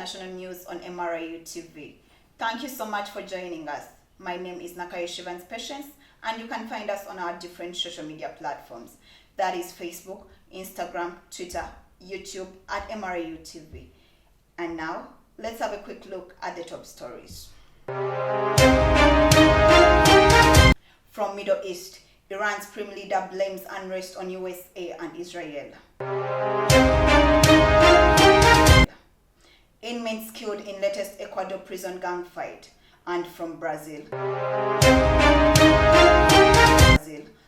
international news on MRIU TV. Thank you so much for joining us. My name is Nakayo Shivans Patience, and you can find us on our different social media platforms. That is Facebook, Instagram, Twitter, YouTube at MRIU TV. And now, let's have a quick look at the top stories. From Middle East, Iran's Prime Leader blames unrest on USA and Israel. Inmates killed in latest Ecuador prison gang fight. And from Brazil,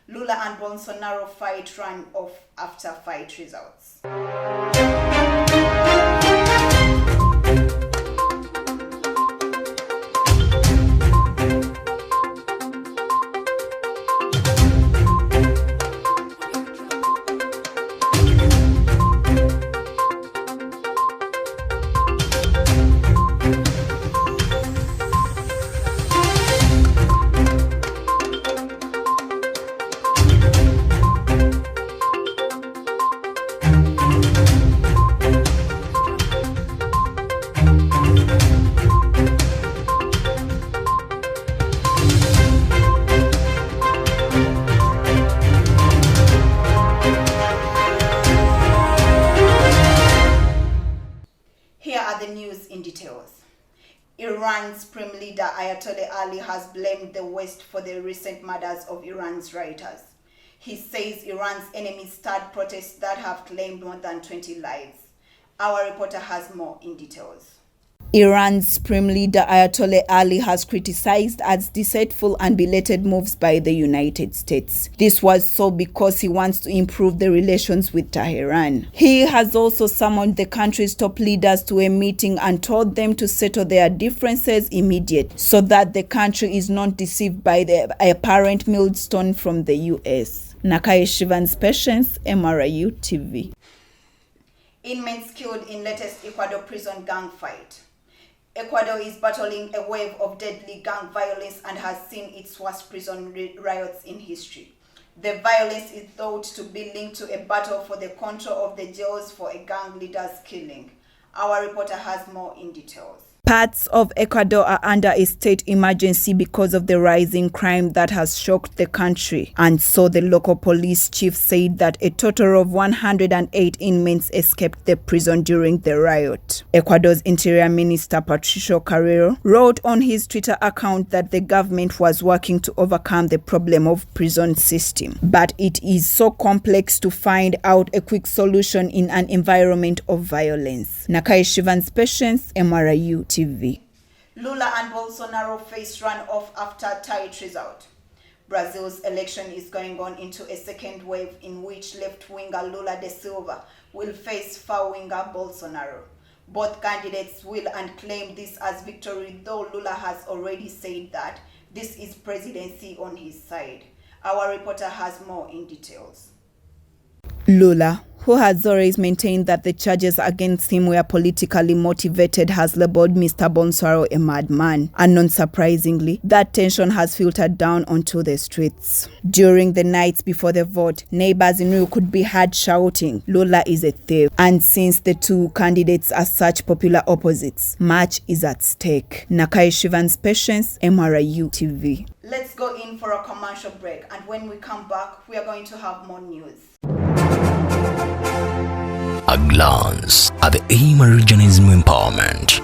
Lula and Bolsonaro fight ran off after fight results. Here are the news in details. Iran's Prime Leader Ayatollah Ali has blamed the West for the recent murders of Iran's writers. He says Iran's enemies started protests that have claimed more than 20 lives. Our reporter has more in details. Iran's Prime Leader Ayatollah Ali has criticized as deceitful and belated moves by the United States. This was so because he wants to improve the relations with Tehran. He has also summoned the country's top leaders to a meeting and told them to settle their differences immediately so that the country is not deceived by the apparent millstone from the US. Nakayo Shivans Patience, MRIU TV. Inmates killed in latest Ecuador prison gang fight. Ecuador is battling a wave of deadly gang violence and has seen its worst prison riots in history. The violence is thought to be linked to a battle for the control of the jails for a gang leader's killing. Our reporter has more in details. Parts of Ecuador are under a state emergency because of the rising crime that has shocked the country. And so the local police chief said that a total of 108 inmates escaped the prison during the riot. Ecuador's Interior Minister Patricio Carrero wrote on his Twitter account that the government was working to overcome the problem of prison system. But it is so complex to find out a quick solution in an environment of violence. Nakayo Shivans Patience, MRIU TV. Lula and Bolsonaro face runoff after tight result. Brazil's election is going on into a second wave in which left-winger Lula da Silva will face far-winger Bolsonaro. Both candidates will and claim this as victory, though Lula has already said that this is presidency on his side. Our reporter has more in details. Lula, who has always maintained that the charges against him were politically motivated, has labeled Mr. Bolsonaro a madman. And non-surprisingly, that tension has filtered down onto the streets. During the nights before the vote, neighbors in Rio could be heard shouting, "Lula is a thief." And since the two candidates are such popular opposites, much is at stake. Nakayo Shivans Patience, MRIU TV. Let's go in for a commercial break, and when we come back, we are going to have more news. A glance at the Americanism empowerment.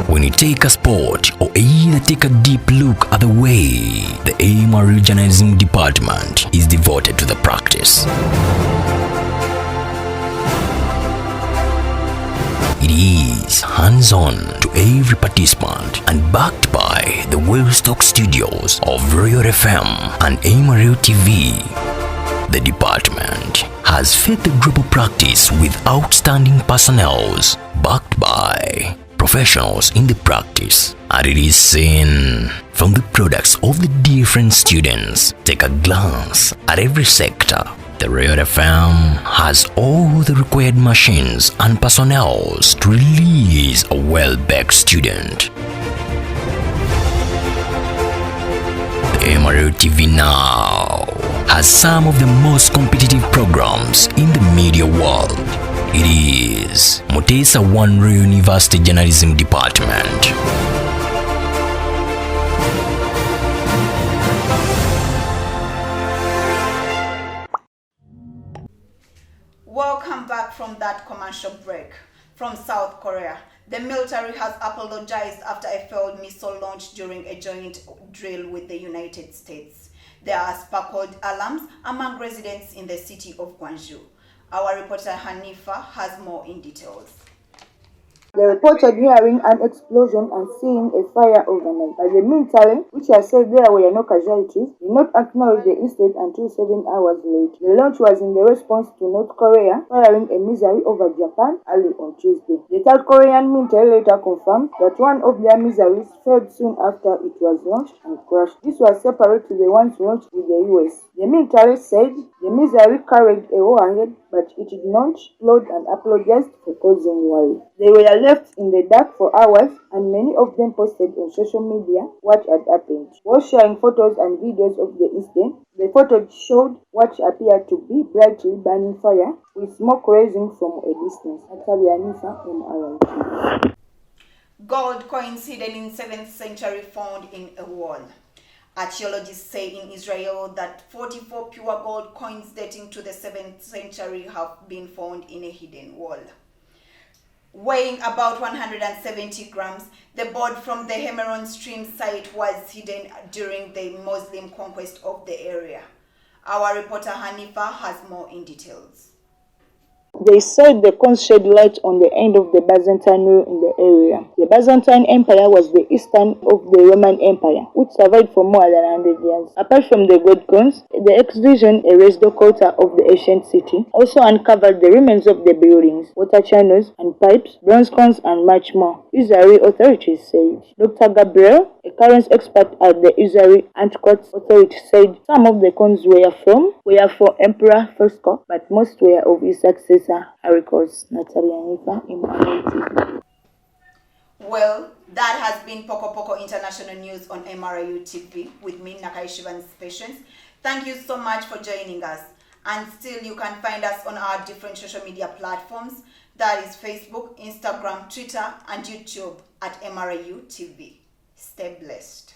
When you take a sport or either take a deep look at the way the Americanism department is devoted to the practice. It is hands-on to every participant and backed by the well-stocked studios of Royal FM and MRIU TV. The department has fed the group of practice with outstanding personnel backed by professionals in the practice, and it is seen from the products of the different students. Take a glance at every sector. The Royal FM has all the required machines and personnel to release a well-backed student. The MRIU TV now has some of the most competitive programs in the media world. It is Mutesa Unrest University Journalism Department. Welcome back from that commercial break. From South Korea, the military has apologized after a failed missile launch during a joint drill with the United States. There are sparkled alarms among residents in the city of Gwangju. Our reporter Hanifa has more in details. They reported hearing an explosion and seeing a fire overnight. But the military, which has said there were no casualties, did not acknowledge the incident until 7 hours late. The launch was in the response to North Korea firing a missile over Japan early on Tuesday. The South Korean military later confirmed that one of their missiles failed soon after it was launched and crashed. This was separate to the ones launched with the US. The military said the missile carried a warhead, but it did not explode and apologized for causing worry. They were left in the dark for hours, and many of them posted on social media what had happened. While sharing photos and videos of the incident, the photos showed what appeared to be brightly burning fire, with smoke rising from a distance. Gold coins hidden in 7th century found in a wall. Archaeologists say in Israel that 44 pure gold coins dating to the 7th century have been found in a hidden wall. Weighing about 170 grams, the board from the Hemeron stream site was hidden during the Muslim conquest of the area. Our reporter Hanifa has more in details. They said the coins shed light on the end of the Byzantine rule in the area. The Byzantine Empire was the eastern of the Roman Empire, which survived for more than 100 years. Apart from the gold coins, the excavation erased the culture of the ancient city, also uncovered the remains of the buildings, water channels and pipes, bronze coins and much more, Israeli authorities said. Dr. Gabriel, a current expert at the Israeli Antiquities Authority, said some of the coins were for Emperor Fosco, but most were of his successor. Well, that has been Poco Poco International News on MRIU TV with me, Nakai Shivan's Patience. Thank you so much for joining us. And still, you can find us on our different social media platforms. That is Facebook, Instagram, Twitter, and YouTube at MRIU TV. Stay blessed.